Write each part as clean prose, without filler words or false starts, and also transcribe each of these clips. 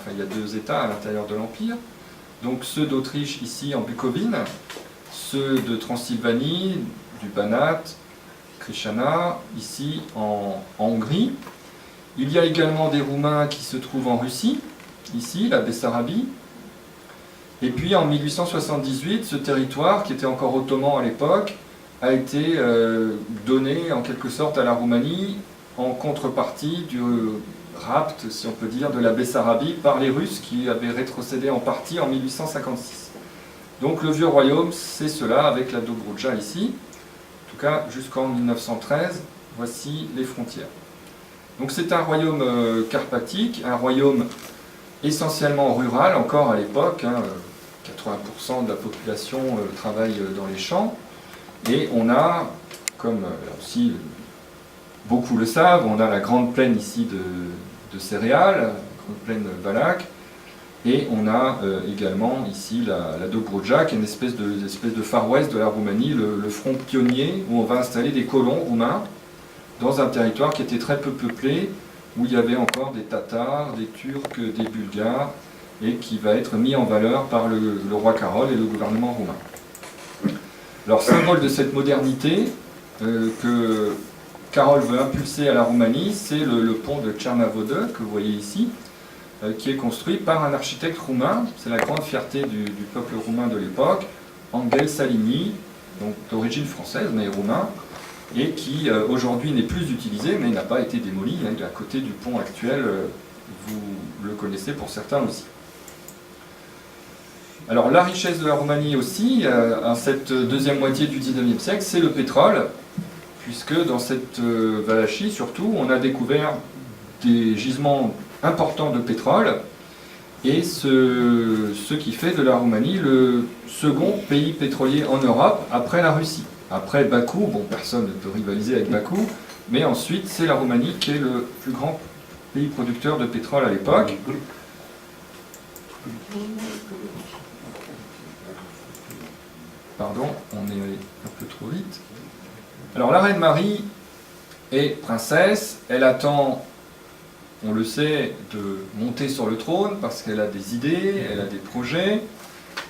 enfin il y a deux États à l'intérieur de l'Empire. Donc ceux d'Autriche ici en Bucovine, ceux de Transylvanie, du Banat, Krišana, ici en Hongrie. Il y a également des Roumains qui se trouvent en Russie, ici, la Bessarabie. Et puis en 1878, ce territoire, qui était encore ottoman à l'époque, a été donné en quelque sorte à la Roumanie en contrepartie du rapt, si on peut dire, de la Bessarabie par les Russes qui avaient rétrocédé en partie en 1856. Donc le vieux royaume, c'est cela avec la Dobroudja ici. En tout cas, jusqu'en 1913, voici les frontières. Donc c'est un royaume carpatique, un royaume essentiellement rural, encore à l'époque, hein, 80% de la population travaille dans les champs, et on a, comme là aussi beaucoup le savent, on a la grande plaine ici de céréales, la grande plaine Valak, et on a également ici la Dobroudja, qui est une espèce de Far West de la Roumanie, le front pionnier, où on va installer des colons roumains dans un territoire qui était très peu peuplé, où il y avait encore des Tatars, des Turcs, des Bulgares, et qui va être mis en valeur par le roi Carol et le gouvernement roumain. Alors, symbole de cette modernité que Carol veut impulser à la Roumanie, c'est le pont de Cernavode, que vous voyez ici, qui est construit par un architecte roumain. C'est la grande fierté du peuple roumain de l'époque, Angel Salini, donc d'origine française, mais roumain, et qui aujourd'hui n'est plus utilisé, mais n'a pas été démoli. Il est à côté du pont actuel, vous le connaissez pour certains aussi. Alors la richesse de la Roumanie aussi, à cette deuxième moitié du XIXe siècle, c'est le pétrole, puisque dans cette Valachie, surtout, on a découvert des gisements importants de pétrole, et ce qui fait de la Roumanie le second pays pétrolier en Europe après la Russie. Après Bakou, bon, personne ne peut rivaliser avec Bakou, mais ensuite c'est la Roumanie qui est le plus grand pays producteur de pétrole à l'époque. Pardon, on est allé un peu trop vite. Alors la reine Marie est princesse, elle attend, on le sait, de monter sur le trône parce qu'elle a des idées, elle a des projets,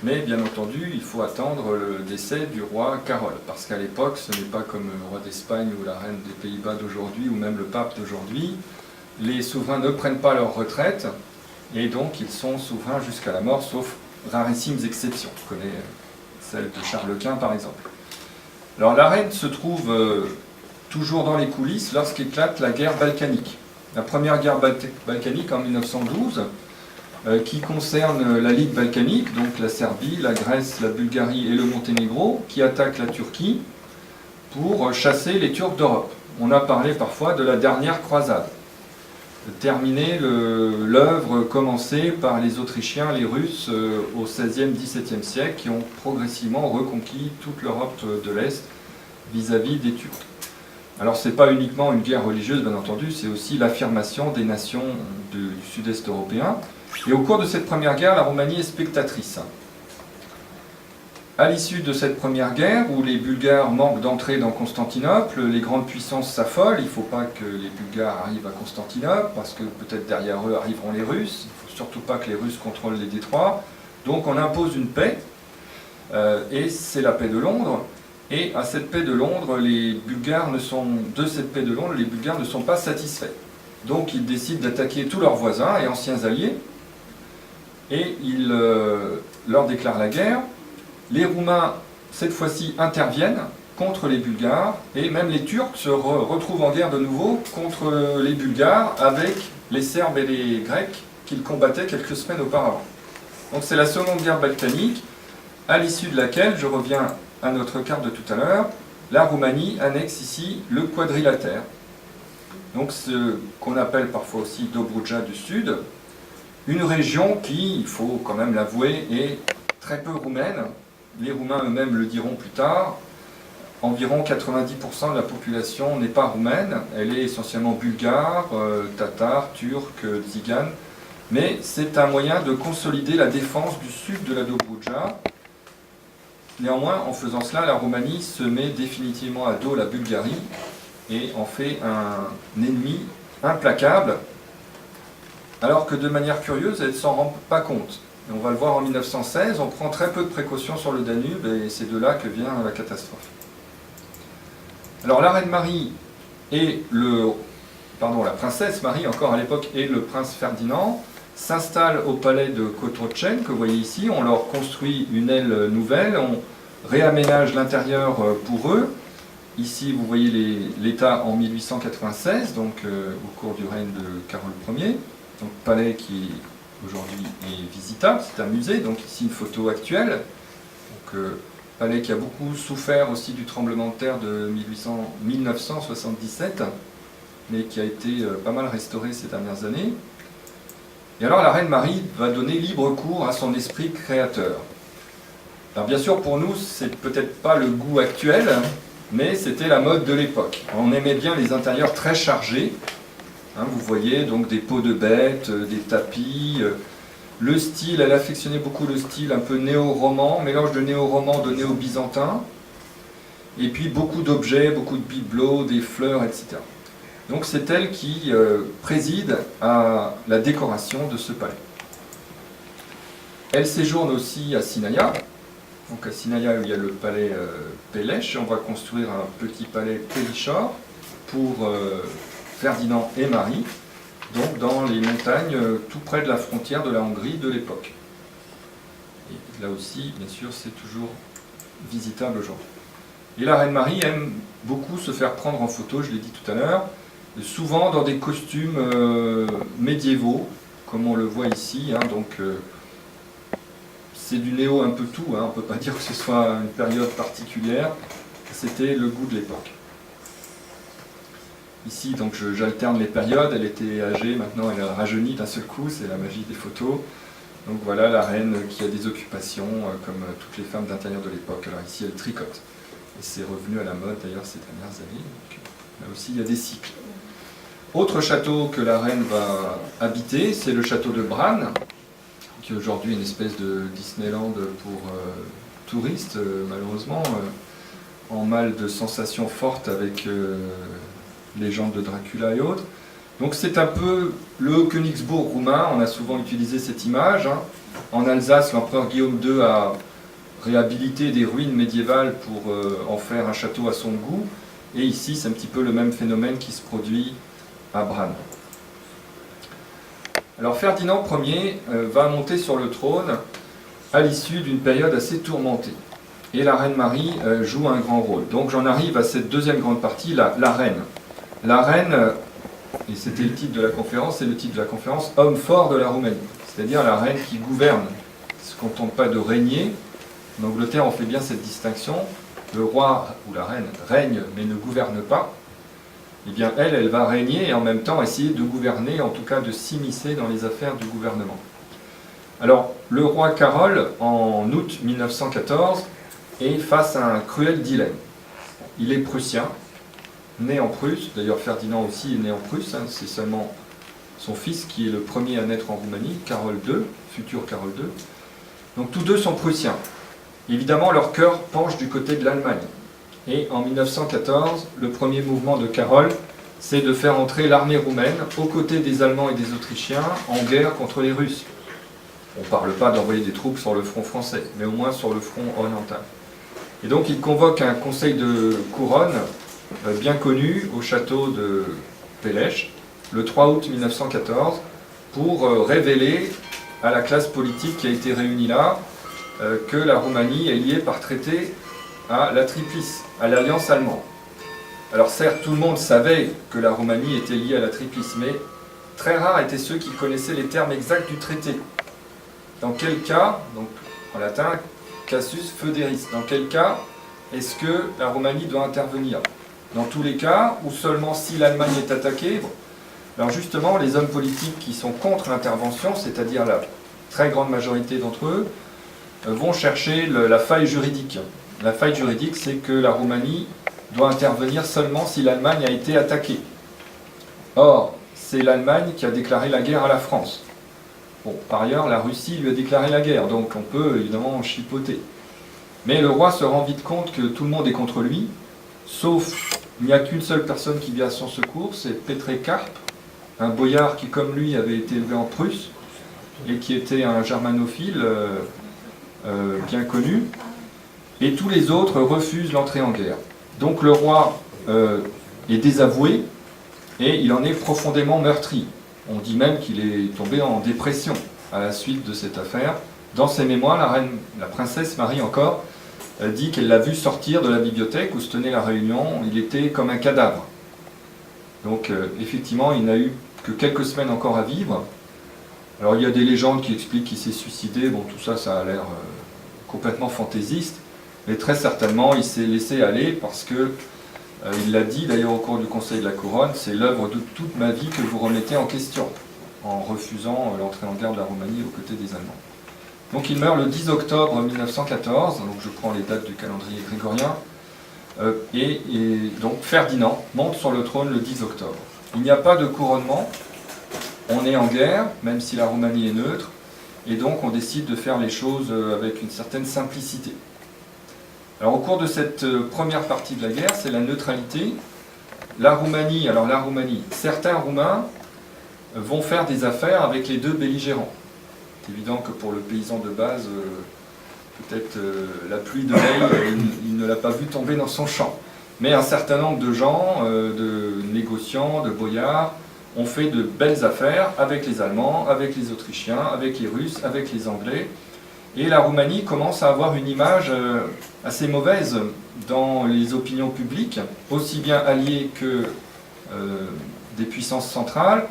mais bien entendu, il faut attendre le décès du roi Carol, parce qu'à l'époque, ce n'est pas comme le roi d'Espagne ou la reine des Pays-Bas d'aujourd'hui, ou même le pape d'aujourd'hui. Les souverains ne prennent pas leur retraite, et donc ils sont souverains jusqu'à la mort, sauf rarissimes exceptions. On connaît celle de Charles Quint, par exemple. Alors la reine se trouve toujours dans les coulisses lorsqu'éclate la guerre balkanique. La première guerre balkanique en 1912, qui concerne la Ligue balkanique, donc la Serbie, la Grèce, la Bulgarie et le Monténégro, qui attaquent la Turquie pour chasser les Turcs d'Europe. On a parlé parfois de la dernière croisade, de terminer l'œuvre commencée par les Autrichiens, les Russes au XVIe, XVIIe siècle, qui ont progressivement reconquis toute l'Europe de l'Est vis-à-vis des Turcs. Alors ce n'est pas uniquement une guerre religieuse, bien entendu, c'est aussi l'affirmation des nations du sud-est européen. Et au cours de cette première guerre, la Roumanie est spectatrice. À l'issue de cette première guerre, où les Bulgares manquent d'entrée dans Constantinople, les grandes puissances s'affolent, il ne faut pas que les Bulgares arrivent à Constantinople, parce que peut-être derrière eux arriveront les Russes, il ne faut surtout pas que les Russes contrôlent les détroits. Donc on impose une paix, et c'est la paix de Londres. Et à cette paix de Londres, de cette paix de Londres, les Bulgares ne sont pas satisfaits. Donc ils décident d'attaquer tous leurs voisins et anciens alliés, et ils leur déclarent la guerre. Les Roumains, cette fois-ci, interviennent contre les Bulgares, et même les Turcs se retrouvent en guerre de nouveau contre les Bulgares avec les Serbes et les Grecs qu'ils combattaient quelques semaines auparavant. Donc c'est la seconde guerre balkanique, à l'issue de laquelle, je reviens à notre carte de tout à l'heure, la Roumanie annexe ici le quadrilatère. Donc ce qu'on appelle parfois aussi Dobroudja du Sud, une région qui, il faut quand même l'avouer, est très peu roumaine. Les Roumains eux-mêmes le diront plus tard. Environ 90% de la population n'est pas roumaine, elle est essentiellement bulgare, tatar, turque, tzigane. Mais c'est un moyen de consolider la défense du sud de la Dobroudja. Néanmoins, en faisant cela, la Roumanie se met définitivement à dos la Bulgarie et en fait un ennemi implacable. alors que de manière curieuse, elle ne s'en rend pas compte. Et on va le voir en 1916, on prend très peu de précautions sur le Danube, et c'est de là que vient la catastrophe. Alors la reine Marie et la princesse Marie, encore à l'époque, et le prince Ferdinand s'installent au palais de Cotroceni, que vous voyez ici. On leur construit une aile nouvelle, on réaménage l'intérieur pour eux. Ici, vous voyez l'état en 1896, donc au cours du règne de Carole Ier. Donc palais qui aujourd'hui est visitable, c'est un musée, donc ici une photo actuelle. Donc, palais qui a beaucoup souffert aussi du tremblement de terre de 1977, mais qui a été pas mal restauré ces dernières années. Et alors la reine Marie va donner libre cours à son esprit créateur. Alors bien sûr pour nous, c'est peut-être pas le goût actuel, mais c'était la mode de l'époque. On aimait bien les intérieurs très chargés. Vous voyez donc des peaux de bêtes, des tapis. Le style, elle affectionnait beaucoup le style un peu néo-roman, mélange de néo-roman, de néo-byzantin. Et puis beaucoup d'objets, beaucoup de bibelots, des fleurs, etc. Donc c'est elle qui préside à la décoration de ce palais. Elle séjourne aussi à Sinaia. Donc à Sinaia, il y a le palais Pélesh. On va construire un petit palais Pélichor pour Ferdinand et Marie, donc dans les montagnes tout près de la frontière de la Hongrie de l'époque. Et là aussi, bien sûr, c'est toujours visitable aujourd'hui. Et la reine Marie aime beaucoup se faire prendre en photo, je l'ai dit tout à l'heure, souvent dans des costumes médiévaux, comme on le voit ici. Donc c'est du néo un peu tout, on ne peut pas dire que ce soit une période particulière, c'était le goût de l'époque. Ici, donc j'alterne les périodes, elle était âgée, maintenant elle a rajeuni d'un seul coup, c'est la magie des photos. Donc voilà la reine qui a des occupations comme toutes les femmes d'intérieur de l'époque. Alors ici elle tricote. Et c'est revenu à la mode d'ailleurs ces dernières années. Donc, là aussi il y a des cycles. Autre château que la reine va habiter, c'est le château de Bran, qui est aujourd'hui une espèce de Disneyland pour touristes, malheureusement, en mal de sensations fortes avec légende de Dracula et autres. Donc c'est un peu le Königsbourg roumain, on a souvent utilisé cette image. En Alsace, l'empereur Guillaume II a réhabilité des ruines médiévales pour en faire un château à son goût. Et ici, c'est un petit peu le même phénomène qui se produit à Bran. Alors Ferdinand Ier va monter sur le trône à l'issue d'une période assez tourmentée. Et la reine Marie joue un grand rôle. Donc j'en arrive à cette deuxième grande partie, la reine. La reine, et c'était le titre de la conférence, c'est le titre de la conférence « Homme fort de la Roumanie », c'est-à-dire la reine qui gouverne. Ce qu'on ne tente pas de régner. En Angleterre, on fait bien cette distinction. Le roi ou la reine règne mais ne gouverne pas. Eh bien, elle va régner et en même temps essayer de gouverner, en tout cas de s'immiscer dans les affaires du gouvernement. Alors, le roi Carole, en août 1914, est face à un cruel dilemme. Il est prussien, né en Prusse, d'ailleurs Ferdinand aussi est né en Prusse, c'est seulement son fils qui est le premier à naître en Roumanie, Carole II, futur Carole II. Donc tous deux sont prussiens. Évidemment, leur cœur penche du côté de l'Allemagne. Et en 1914, le premier mouvement de Carole, c'est de faire entrer l'armée roumaine aux côtés des Allemands et des Autrichiens en guerre contre les Russes. On ne parle pas d'envoyer des troupes sur le front français, mais au moins sur le front oriental. Et donc il convoque un conseil de couronne bien connu au château de Pélesh, le 3 août 1914, pour révéler à la classe politique qui a été réunie là que la Roumanie est liée par traité à la Triplice, à l'alliance allemande. Alors certes, tout le monde savait que la Roumanie était liée à la Triplice, mais très rares étaient ceux qui connaissaient les termes exacts du traité. Dans quel cas, donc en latin, casus foederis, dans quel cas est-ce que la Roumanie doit intervenir? Dans tous les cas, ou seulement si l'Allemagne est attaquée? Alors justement, les hommes politiques qui sont contre l'intervention, c'est-à-dire la très grande majorité d'entre eux, vont chercher la faille juridique. La faille juridique, c'est que la Roumanie doit intervenir seulement si l'Allemagne a été attaquée. Or, c'est l'Allemagne qui a déclaré la guerre à la France. Bon, par ailleurs, la Russie lui a déclaré la guerre, donc on peut évidemment en chipoter. Mais le roi se rend vite compte que tout le monde est contre lui, sauf il n'y a qu'une seule personne qui vient à son secours, c'est Petré Carpe, un boyard qui, comme lui, avait été élevé en Prusse et qui était un germanophile bien connu, et tous les autres refusent l'entrée en guerre. Donc le roi est désavoué et il en est profondément meurtri. On dit même qu'il est tombé en dépression à la suite de cette affaire. Dans ses mémoires, la princesse Marie encore dit qu'elle l'a vu sortir de la bibliothèque où se tenait la réunion. Il était comme un cadavre. Donc effectivement, il n'a eu que quelques semaines encore à vivre. Alors il y a des légendes qui expliquent qu'il s'est suicidé. Bon, tout ça, ça a l'air complètement fantaisiste. Mais très certainement, il s'est laissé aller parce que il l'a dit d'ailleurs au cours du Conseil de la Couronne, c'est l'œuvre de toute ma vie que vous remettez en question, en refusant l'entrée en guerre de la Roumanie aux côtés des Allemands. Donc il meurt le 10 octobre 1914, donc je prends les dates du calendrier grégorien, et donc Ferdinand monte sur le trône le 10 octobre. Il n'y a pas de couronnement, on est en guerre, même si la Roumanie est neutre, et donc on décide de faire les choses avec une certaine simplicité. Alors au cours de cette première partie de la guerre, c'est la neutralité. La Roumanie, certains Roumains vont faire des affaires avec les deux belligérants. C'est évident que pour le paysan de base, peut-être la pluie de veille, il ne l'a pas vu tomber dans son champ. Mais un certain nombre de gens, de négociants, de boyards, ont fait de belles affaires avec les Allemands, avec les Autrichiens, avec les Russes, avec les Anglais. Et la Roumanie commence à avoir une image assez mauvaise dans les opinions publiques, aussi bien alliée que des puissances centrales.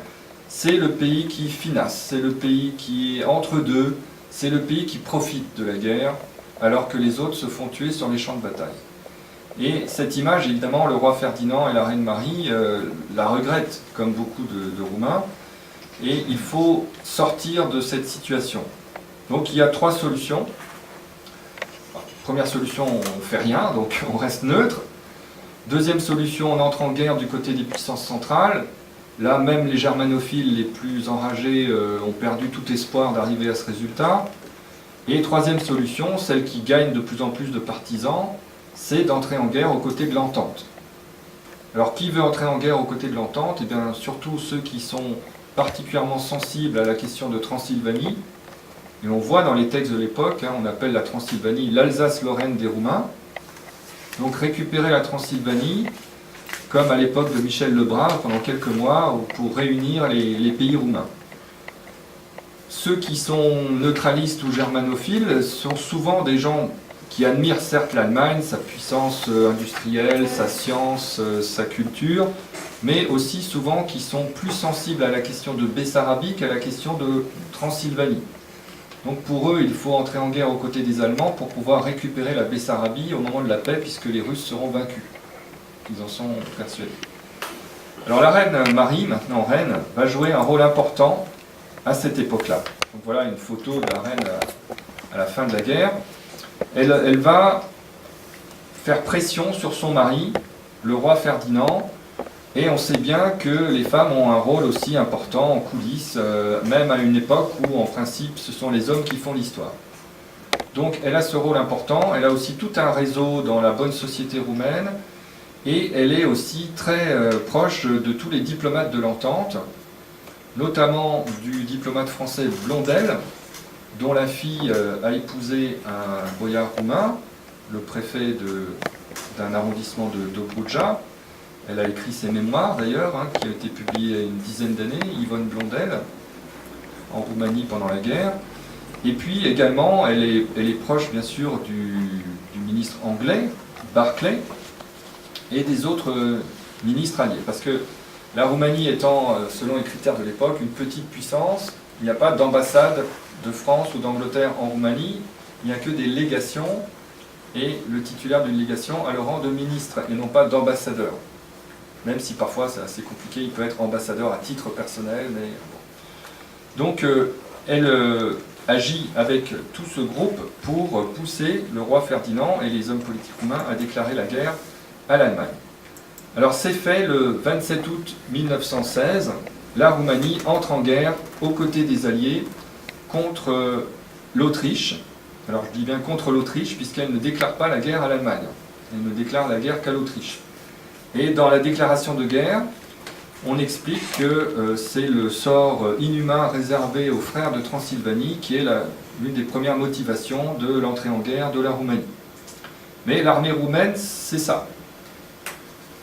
C'est le pays qui finasse, c'est le pays qui est entre deux, c'est le pays qui profite de la guerre, alors que les autres se font tuer sur les champs de bataille. Et cette image, évidemment, le roi Ferdinand et la reine Marie la regrettent, comme beaucoup de Roumains, et il faut sortir de cette situation. Donc il y a trois solutions. Première solution, on ne fait rien, donc on reste neutre. Deuxième solution, on entre en guerre du côté des puissances centrales. Là, même les germanophiles les plus enragés ont perdu tout espoir d'arriver à ce résultat. Et troisième solution, celle qui gagne de plus en plus de partisans, c'est d'entrer en guerre aux côtés de l'Entente. Alors qui veut entrer en guerre aux côtés de l'Entente? Eh bien surtout ceux qui sont particulièrement sensibles à la question de Transylvanie. Et on voit dans les textes de l'époque, on appelle la Transylvanie l'Alsace-Lorraine des Roumains. Donc récupérer la Transylvanie, comme à l'époque de Michel Lebrun, pendant quelques mois, pour réunir les pays roumains. Ceux qui sont neutralistes ou germanophiles sont souvent des gens qui admirent certes l'Allemagne, sa puissance industrielle, sa science, sa culture, mais aussi souvent qui sont plus sensibles à la question de Bessarabie qu'à la question de Transylvanie. Donc pour eux, il faut entrer en guerre aux côtés des Allemands pour pouvoir récupérer la Bessarabie au moment de la paix, puisque les Russes seront vaincus. Ils en sont persuadés. Alors la reine Marie, maintenant reine, va jouer un rôle important à cette époque-là. Donc voilà une photo de la reine à la fin de la guerre. Elle va faire pression sur son mari, le roi Ferdinand, et on sait bien que les femmes ont un rôle aussi important en coulisses, même à une époque où, en principe, ce sont les hommes qui font l'histoire. Donc, elle a ce rôle important, elle a aussi tout un réseau dans la bonne société roumaine, et elle est aussi très proche de tous les diplomates de l'Entente, notamment du diplomate français Blondel, dont la fille a épousé un boyard roumain, le préfet d'un arrondissement de Dobruja. Elle a écrit ses mémoires d'ailleurs, qui ont été publiées il y a une dizaine d'années, Yvonne Blondel, en Roumanie pendant la guerre. Et puis également, elle est proche bien sûr du ministre anglais, Barclay, et des autres ministres alliés. Parce que la Roumanie étant, selon les critères de l'époque, une petite puissance, il n'y a pas d'ambassade de France ou d'Angleterre en Roumanie, il n'y a que des légations, et le titulaire d'une légation a le rang de ministre, et non pas d'ambassadeur. Même si parfois c'est assez compliqué, il peut être ambassadeur à titre personnel, mais bon. Donc elle agit avec tout ce groupe pour pousser le roi Ferdinand et les hommes politiques roumains à déclarer la guerre à l'Allemagne. Alors c'est fait le 27 août 1916, la Roumanie entre en guerre aux côtés des Alliés contre l'Autriche. Alors je dis bien contre l'Autriche puisqu'elle ne déclare pas la guerre à l'Allemagne, elle ne déclare la guerre qu'à l'Autriche. Et dans la déclaration de guerre, on explique que c'est le sort inhumain réservé aux frères de Transylvanie qui est l'une des premières motivations de l'entrée en guerre de la Roumanie. Mais l'armée roumaine, c'est ça.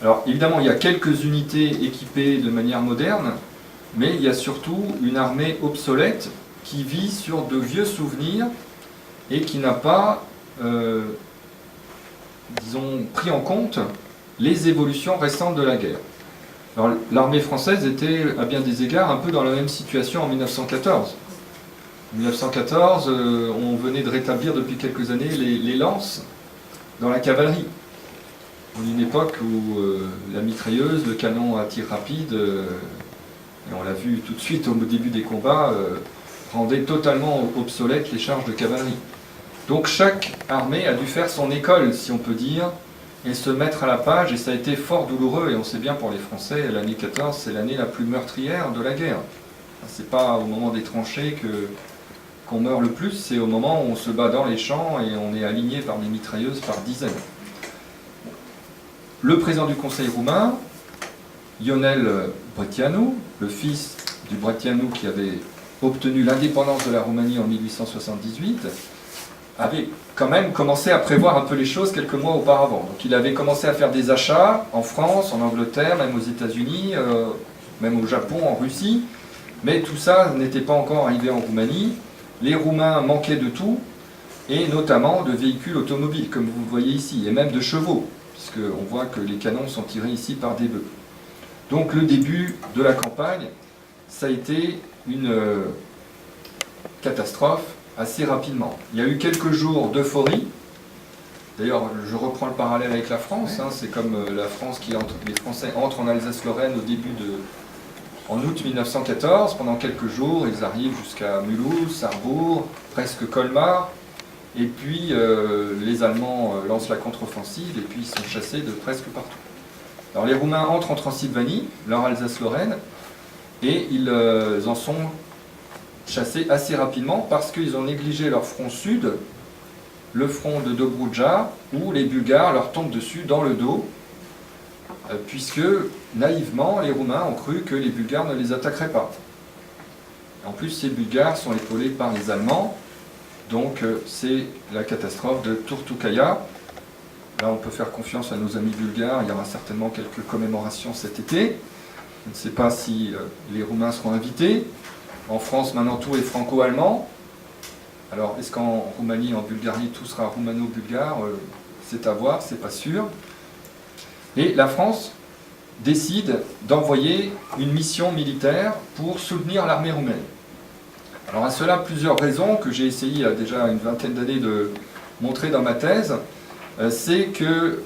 Alors évidemment, il y a quelques unités équipées de manière moderne, mais il y a surtout une armée obsolète qui vit sur de vieux souvenirs et qui n'a pas, disons, pris en compte les évolutions récentes de la guerre. Alors, l'armée française était, à bien des égards, un peu dans la même situation en 1914. En 1914, on venait de rétablir depuis quelques années les lances dans la cavalerie. Une époque où la mitrailleuse, le canon à tir rapide, et on l'a vu tout de suite au début des combats, rendait totalement obsolètes les charges de cavalerie. Donc chaque armée a dû faire son école, si on peut dire, et se mettre à la page, et ça a été fort douloureux, et on sait bien pour les Français, l'année 14, c'est l'année la plus meurtrière de la guerre. C'est pas au moment des tranchées qu'on meurt le plus, c'est au moment où on se bat dans les champs et on est aligné par des mitrailleuses par dizaines. Le président du Conseil roumain, Ionel Brătianu, le fils du Brătianu qui avait obtenu l'indépendance de la Roumanie en 1878, avait quand même commencé à prévoir un peu les choses quelques mois auparavant. Donc il avait commencé à faire des achats en France, en Angleterre, même aux États-Unis, même au Japon, en Russie, mais tout ça n'était pas encore arrivé en Roumanie. Les Roumains manquaient de tout, et notamment de véhicules automobiles, comme vous le voyez ici, et même de chevaux, puisqu'on voit que les canons sont tirés ici par des bœufs. Donc le début de la campagne, ça a été une catastrophe assez rapidement. Il y a eu quelques jours d'euphorie. D'ailleurs, je reprends le parallèle avec la France. Hein, c'est comme la France les Français entrent en Alsace-Lorraine en août 1914. Pendant quelques jours, ils arrivent jusqu'à Mulhouse, Sarrebourg, presque Colmar. Et puis, les Allemands lancent la contre-offensive et puis ils sont chassés de presque partout. Alors, les Roumains entrent en Transylvanie, leur Alsace-Lorraine, et ils en sont chassés assez rapidement parce qu'ils ont négligé leur front sud, le front de Dobroudja, où les Bulgares leur tombent dessus dans le dos, puisque naïvement les Roumains ont cru que les Bulgares ne les attaqueraient pas. En plus, ces Bulgares sont épaulés par les Allemands, donc c'est la catastrophe de Turtucaia. Là, on peut faire confiance à nos amis bulgares, il y aura certainement quelques commémorations cet été. Je ne sais pas si les Roumains seront invités. En France, maintenant, tout est franco-allemand. Alors, est-ce qu'en Roumanie, en Bulgarie, tout sera roumano-bulgare? C'est à voir, c'est pas sûr. Et la France décide d'envoyer une mission militaire pour soutenir l'armée roumaine. Alors, à cela, plusieurs raisons que j'ai essayé il y a déjà une vingtaine d'années de montrer dans ma thèse. C'est que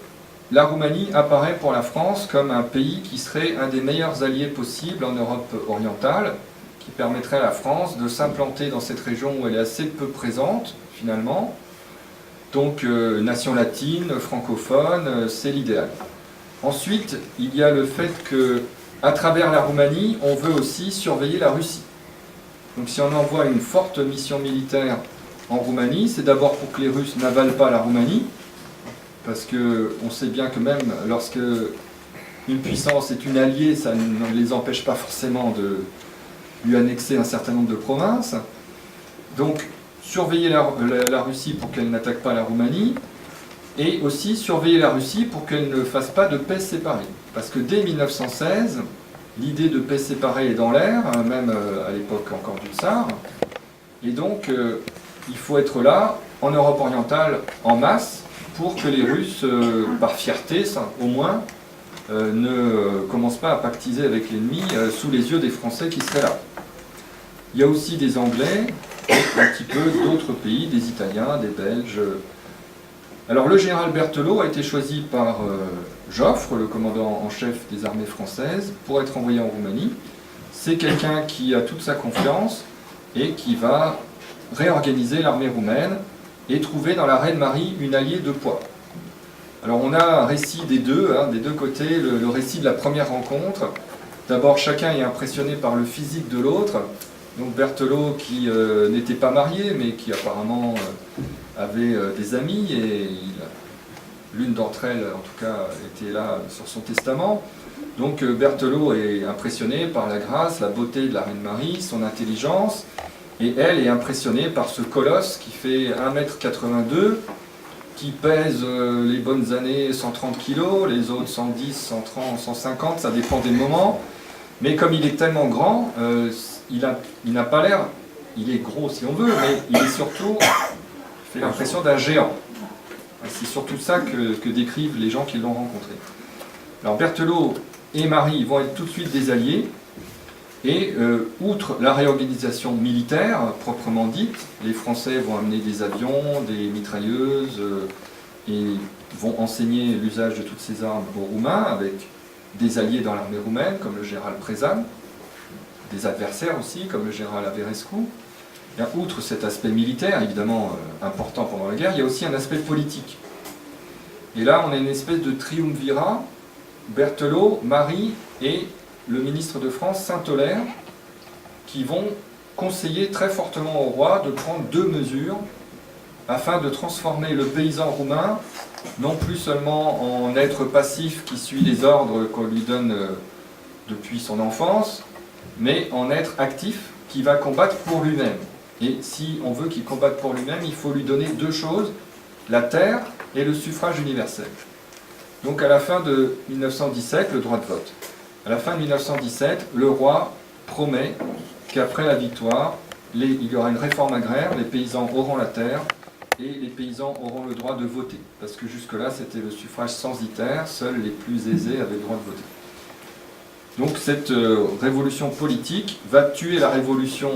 la Roumanie apparaît pour la France comme un pays qui serait un des meilleurs alliés possibles en Europe orientale, qui permettrait à la France de s'implanter dans cette région où elle est assez peu présente, finalement. Donc, nation latine, francophone, c'est l'idéal. Ensuite, il y a le fait qu'à travers la Roumanie, on veut aussi surveiller la Russie. Donc, si on envoie une forte mission militaire en Roumanie, c'est d'abord pour que les Russes n'avalent pas la Roumanie, parce qu'on sait bien que même lorsque une puissance est une alliée, ça ne les empêche pas forcément de lui annexer un certain nombre de provinces. Donc, surveiller la Russie pour qu'elle n'attaque pas la Roumanie, et aussi surveiller la Russie pour qu'elle ne fasse pas de paix séparée. Parce que dès 1916, l'idée de paix séparée est dans l'air, même à l'époque encore du Tsar, et donc il faut être là, en Europe orientale, en masse, pour que les Russes, par fierté au moins, ne commencent pas à pactiser avec l'ennemi sous les yeux des Français qui seraient là. Il y a aussi des Anglais, un petit peu d'autres pays, des Italiens, des Belges. Alors le général Berthelot a été choisi par Joffre, le commandant en chef des armées françaises, pour être envoyé en Roumanie. C'est quelqu'un qui a toute sa confiance et qui va réorganiser l'armée roumaine et trouver dans la Reine Marie une alliée de poids. Alors on a un récit des deux côtés, le récit de la première rencontre. D'abord, chacun est impressionné par le physique de l'autre. Donc Berthelot qui n'était pas marié, mais qui apparemment avait des amis, et l'une d'entre elles, en tout cas, était là sur son testament. Donc Berthelot est impressionné par la grâce, la beauté de la Reine Marie, son intelligence, et elle est impressionnée par ce colosse qui fait 1,82 m, qui pèse les bonnes années 130 kg, les autres 110, 130, 150, ça dépend des moments. Mais comme il est tellement grand, il n'a pas l'air, il est gros si on veut, mais il est surtout, il fait l'impression d'un géant. C'est surtout ça que décrivent les gens qui l'ont rencontré. Alors Berthelot et Marie vont être tout de suite des alliés, et outre la réorganisation militaire proprement dite, les Français vont amener des avions, des mitrailleuses, et vont enseigner l'usage de toutes ces armes aux Roumains, avec des alliés dans l'armée roumaine, comme le général Prezan, des adversaires aussi, comme le général Averescu. Et outre cet aspect militaire, évidemment important pendant la guerre, il y a aussi un aspect politique. Et là, on a une espèce de triumvirat, Berthelot, Marie et le ministre de France, Saint-Aulaire, qui vont conseiller très fortement au roi de prendre 2 mesures afin de transformer le paysan roumain, non plus seulement en être passif qui suit les ordres qu'on lui donne depuis son enfance, mais en être actif qui va combattre pour lui-même. Et si on veut qu'il combatte pour lui-même, il faut lui donner 2 choses, la terre et le suffrage universel. Donc à la fin de 1917, le droit de vote. À la fin de 1917, le roi promet qu'après la victoire, il y aura une réforme agraire, les paysans auront la terre et les paysans auront le droit de voter. Parce que jusque-là, c'était le suffrage censitaire, seuls les plus aisés avaient le droit de voter. Donc cette révolution politique va tuer la révolution